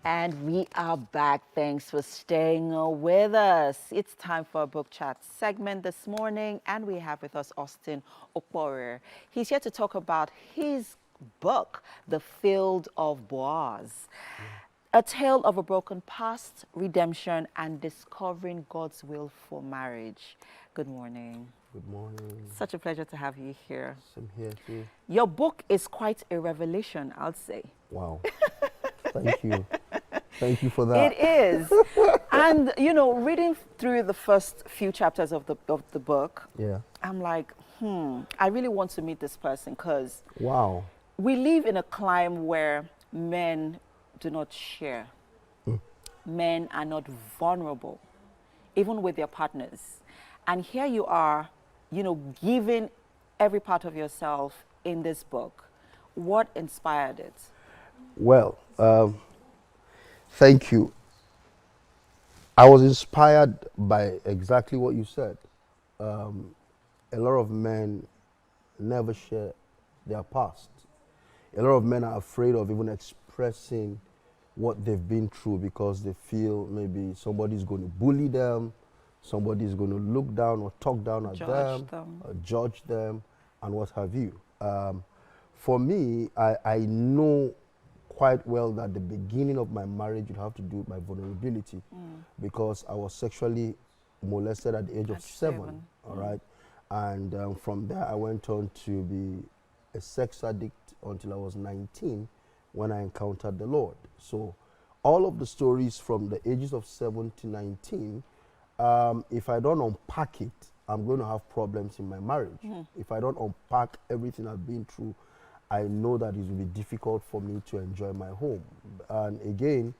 And we are back. Thanks for staying with us. It's time for a book chat segment this morning, and we have with us Austin Ukporhe. He's here to talk about his book, The Field of Boaz. A tale of a broken past, redemption, and discovering God's will for marriage. Good morning. Good morning. Such a pleasure to have you here. Same here too. Your book is quite a revelation, I'll say. Wow. Thank you. Thank you for that. It is. And, you know, reading through the first few chapters of the book, Yeah. I'm like, I really want to meet this person because Wow. we live in a climate where men do not share. Men are not vulnerable, even with their partners. And here you are, you know, giving every part of yourself in this book. What inspired it? Well, thank you. I was inspired by exactly what you said. A lot of men never share their past. A lot of men are afraid of even expressing what they've been through because they feel maybe somebody's going to bully them, somebody's going to look down or talk down at them, or judge them, and what have you. For me, I know quite well that the beginning of my marriage would have to do with my vulnerability because I was sexually molested at the age of seven. All right. And from there, I went on to be a sex addict until I was 19 when I encountered the Lord. So all of the stories from the ages of 7 to 19, if I don't unpack it, I'm going to have problems in my marriage. If I don't unpack everything I've been through, I know that it will be difficult for me to enjoy my home. And again,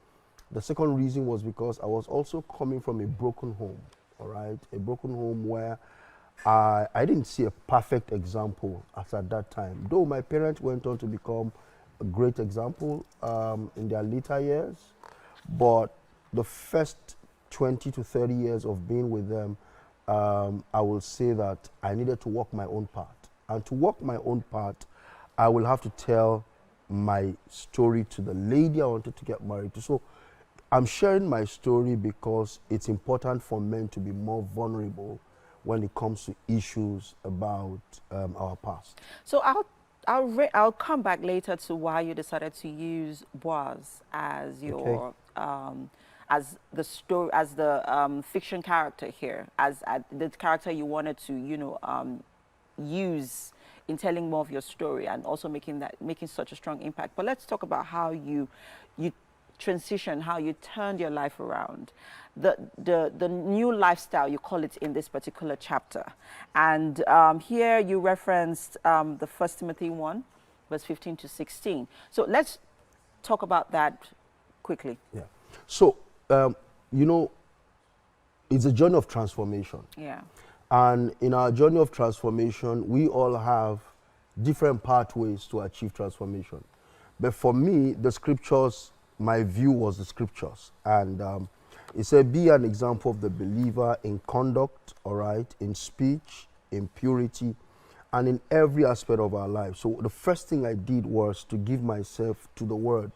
the second reason was because I was also coming from a broken home, all right? A broken home where I didn't see a perfect example as at that time. Though my parents went on to become a great example in their later years, but the first 20 to 30 years of being with them, I will say that I needed to walk my own path. And to walk my own path, I will have to tell my story to the lady I wanted to get married to. So I'm sharing my story because it's important for men to be more vulnerable when it comes to issues about our past. So I'll come back later to why you decided to use Boaz as your as the story, as the fiction character here, as the character you wanted to, you know, use in telling more of your story and also making such a strong impact. But let's talk about how you transition, how you turned your life around, the new lifestyle, you call it in this particular chapter. And here you referenced the 1 Timothy 1, verse 15 to 16. So let's talk about that quickly. Yeah. So, you know, it's a journey of transformation. Yeah. And in our journey of transformation, we all have different pathways to achieve transformation. But for me, the scriptures, my view was the scriptures. And it said, be an example of the believer in conduct, all right, in speech, in purity, and in every aspect of our life. So the first thing I did was to give myself to the word.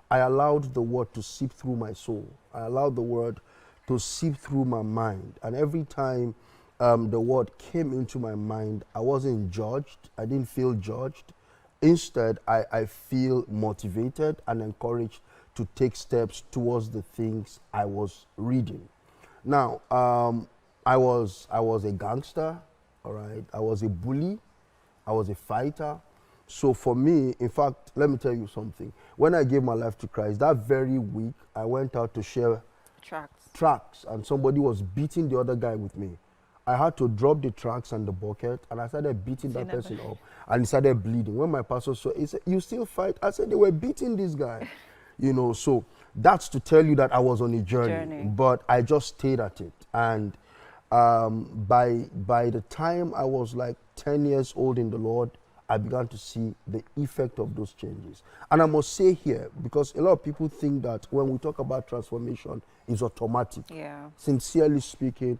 I allowed the word to seep through my soul. I allowed the word to seep through my mind. And every time the word came into my mind, I wasn't judged. I didn't feel judged. Instead, I feel motivated and encouraged to take steps towards the things I was reading. Now, I was a gangster, all right? I was a bully. I was a fighter. So for me, in fact, let me tell you something. When I gave my life to Christ, that very week, I went out to share tracts, and somebody was beating the other guy with me. I had to drop the tracts and the bucket, and I started beating that person up, and he started bleeding. When my pastor saw, he said, "You still fight?" I said, "They were beating this guy." You know, so that's to tell you that I was on a journey. But I just stayed at it. And by the time I was like 10 years old in the Lord, I began to see the effect of those changes. And I must say here, because a lot of people think that when we talk about transformation, it's automatic. Yeah. Sincerely speaking,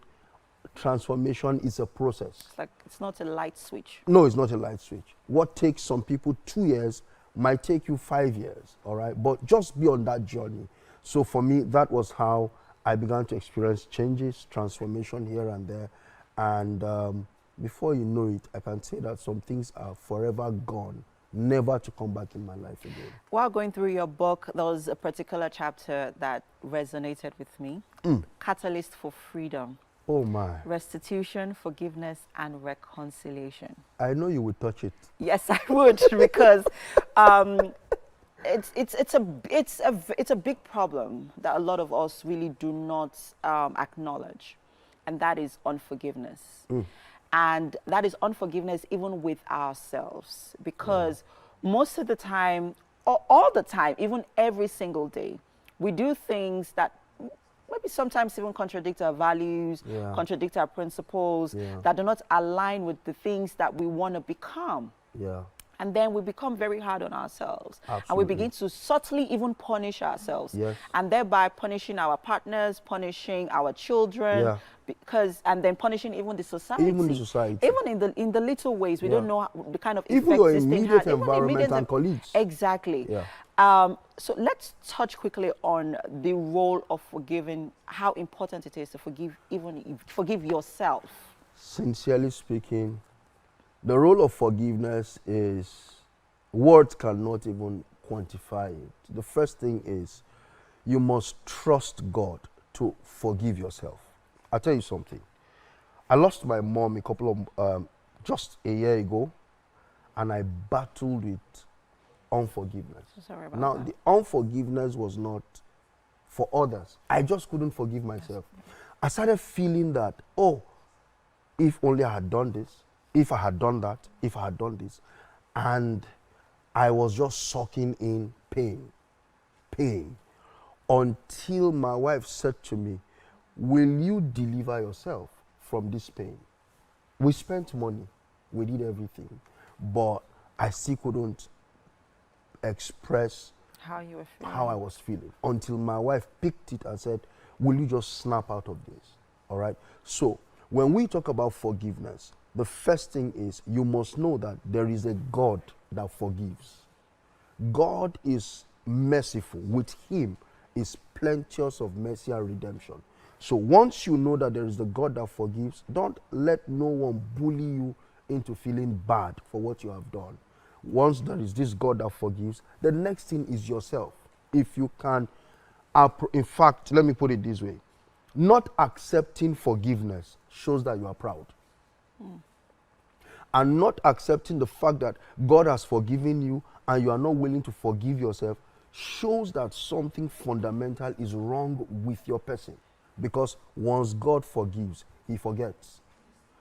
transformation is a process. It's not a light switch. No, it's not a light switch. What takes some people 2 years might take you 5 years, all right? But just be on that journey. So for me, that was how I began to experience changes, transformation here and there. And before you know it, I can say that some things are forever gone, never to come back in my life again. While going through your book, there was a particular chapter that resonated with me. Catalyst for Freedom. Oh my. Restitution, forgiveness, and reconciliation. I know you would touch it. Yes, I would, because it's a big problem that a lot of us really do not acknowledge, and that is unforgiveness. And that is unforgiveness even with ourselves, because most of the time, or all the time, even every single day, we do things that maybe sometimes even contradict our values, contradict our principles, that do not align with the things that we want to become. And then we become very hard on ourselves. Absolutely. And we begin to subtly even punish ourselves. And thereby punishing our partners, punishing our children, and then punishing even the society. Even the society. Even in the little ways, we don't know the kind of effects even your this thing immediate has. environment and colleagues. Exactly. So let's touch quickly on the role of forgiving, how important it is to forgive yourself. Sincerely speaking, the role of forgiveness is, words cannot even quantify it. The first thing is, you must trust God to forgive yourself. I'll tell you something. I lost my mom a couple of, just a year ago, and I battled with unforgiveness. Sorry about now, that. the unforgiveness was not for others. I just couldn't forgive myself. I started feeling that, oh, if only I had done this, if I had done that, if I had done this. And I was just sucking in pain, until my wife said to me, will you deliver yourself from this pain? We spent money, we did everything, but I still couldn't express how you were feeling, how I was feeling, until my wife picked it and said, will you just snap out of this? All right. So when we talk about forgiveness, the first thing is, you must know that there is a God that forgives. God is merciful. With him is plenteous of mercy and redemption. So once you know that there is a God that forgives, don't let no one bully you into feeling bad for what you have done. Once there is this God that forgives, the next thing is yourself. If you can, in fact, let me put it this way. Not accepting forgiveness shows that you are proud. And not accepting the fact that God has forgiven you and you are not willing to forgive yourself shows that something fundamental is wrong with your person. Because once God forgives, he forgets.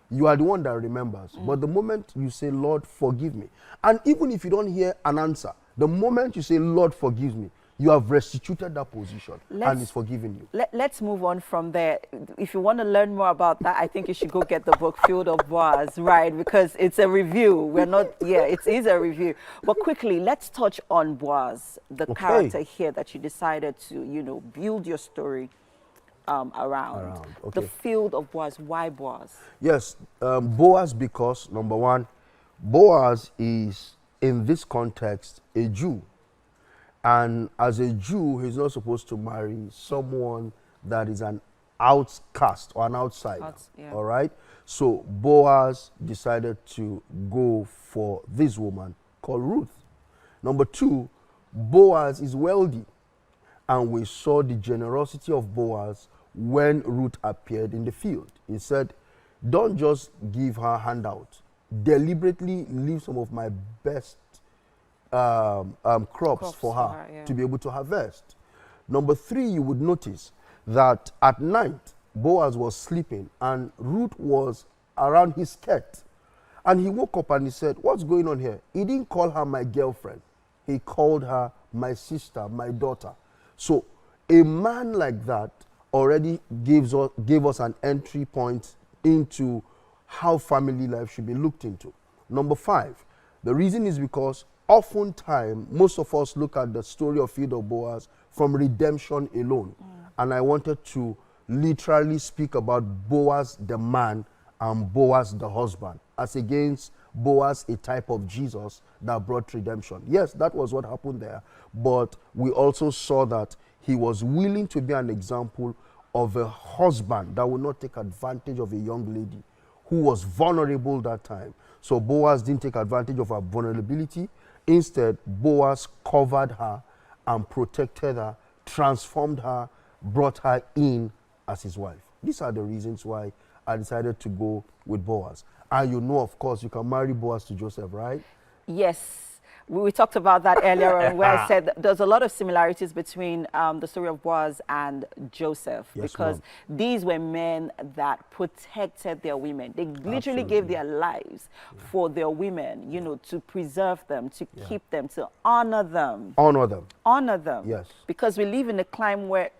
You are the one that remembers. But the moment you say, Lord, forgive me, and even if you don't hear an answer, the moment you say, Lord, forgive me, you have restituted that position and he's forgiven you. Let's move on from there. If you want to learn more about that, I think you should go get the book Field of Boaz, right? Because it's a review. We're not, it is a review. But quickly, let's touch on Boaz, the character here that you decided to, build your story around. The Field of Boaz. Why Boaz? Yes, Boaz, because number one, Boaz is, in this context, a Jew. And as a Jew, he's not supposed to marry someone that is an outcast or an outsider. All right? So Boaz decided to go for this woman called Ruth. Number two, Boaz is wealthy. And we saw the generosity of Boaz when Ruth appeared in the field. He said, don't just give her handout. Deliberately leave some of my best crops for her to be able to harvest. Number three, you would notice that at night, Boaz was sleeping and Ruth was around his skirt. And he woke up and he said, what's going on here? He didn't call her my girlfriend. He called her my sister, my daughter. So a man like that already gave us an entry point into how family life should be looked into. Number five, the reason is because oftentimes, most of us look at the story of Field of Boaz from redemption alone. And I wanted to literally speak about Boaz the man and Boaz the husband, as against Boaz, a type of Jesus that brought redemption. Yes, that was what happened there. But we also saw that he was willing to be an example of a husband that would not take advantage of a young lady who was vulnerable that time. So Boaz didn't take advantage of her vulnerability. Instead, Boaz covered her and protected her, transformed her, brought her in as his wife. These are the reasons why I decided to go with Boaz. And you know, of course, you can marry Boaz to Joseph, right? Yes. We talked about that earlier on, where I said there's a lot of similarities between the story of Boaz and Joseph, Yes, because these were men that protected their women. They literally Absolutely. gave their lives for their women, you know, to preserve them, to keep them, to honor them. Honor them. Honor them. Yes. Because we live in a climate where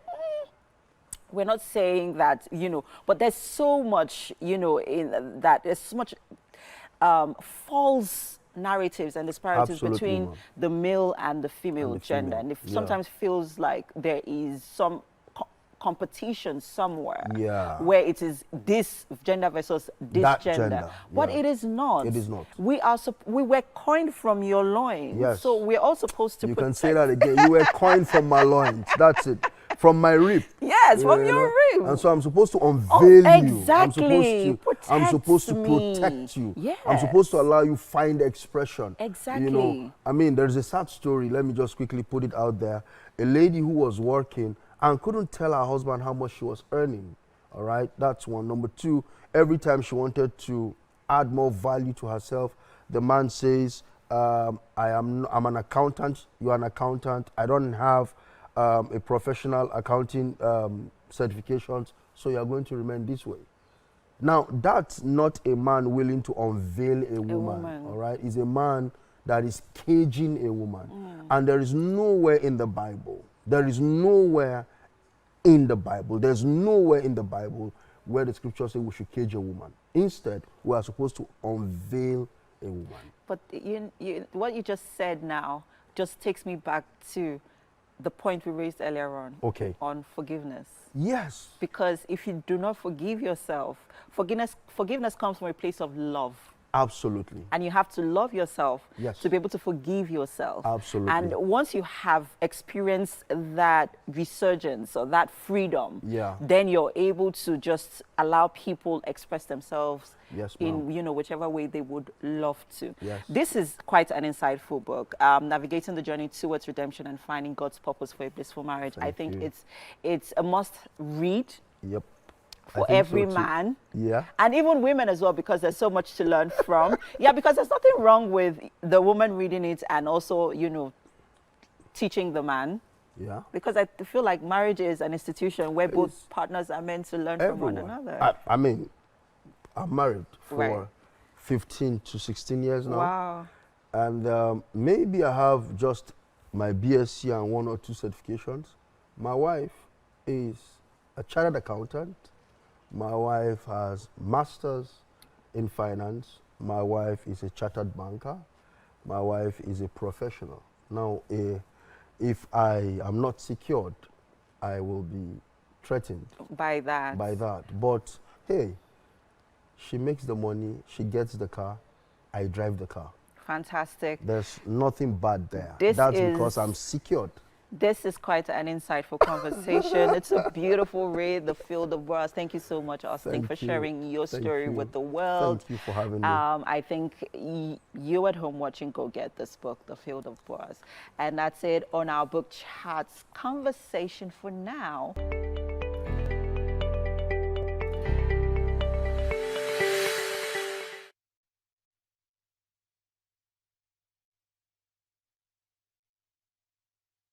we're not saying that, you know, but there's so much, you know, in that there's so much false narratives and disparities between the male and the female gender. And it sometimes feels like there is some competition somewhere where it is this gender versus this gender. But it is not. It is not. We were coined from your loins. Yes. So we're all supposed to You protect. can say that again. You were coined from my loins. That's it. From my rib. Yes, from your rib. And so I'm supposed to unveil exactly. you. I'm supposed to protect you. Yes. I'm supposed to allow you find expression. Exactly. You know, I mean, there's a sad story. Let me just quickly put it out there. A lady who was working and couldn't tell her husband how much she was earning. All right, that's one. Number two, every time she wanted to add more value to herself, the man says, I'm an accountant, you're an accountant, I don't have a professional accounting certifications, so you're going to remain this way. Now, that's not a man willing to unveil a woman. All right? It's a man that is caging a woman. And there is nowhere in the Bible, there's nowhere in the Bible where the scriptures say we should cage a woman. Instead, we are supposed to unveil a woman. But what you just said now just takes me back to the point we raised earlier on. Okay. On forgiveness. Yes. Because if you do not forgive yourself, forgiveness comes from a place of love. Absolutely. And you have to love yourself Yes. to be able to forgive yourself. Absolutely. And once you have experienced that resurgence or that freedom, then you're able to just allow people express themselves in, you know, whichever way they would love to. Yes. This is quite an insightful book, Navigating the Journey Towards Redemption and Finding God's Purpose for a Blissful Marriage. I think it's a must read. Yep. For every man. Yeah. And even women as well, because there's so much to learn from. Because there's nothing wrong with the woman reading it and also, you know, teaching the man. Yeah. Because I feel like marriage is an institution where both partners are meant to learn from one another. I mean, I'm married for 15 to 16 years now. Wow. And maybe I have just my BSc and 1 or 2 certifications. My wife is a chartered accountant. My wife has masters in finance. My wife is a chartered banker. My wife is a professional. Now, if I am not secured, I will be threatened by that. But hey, she makes the money, she gets the car, I drive the car. Fantastic. There's nothing bad there. That's because I'm secured. This is quite an insightful conversation. It's a beautiful read, The Field of Boaz. Thank you so much, Austin, for sharing your story with the world. Thank you for having me. I think you at home watching, go get this book, The Field of Boaz. And that's it on our book chats conversation for now.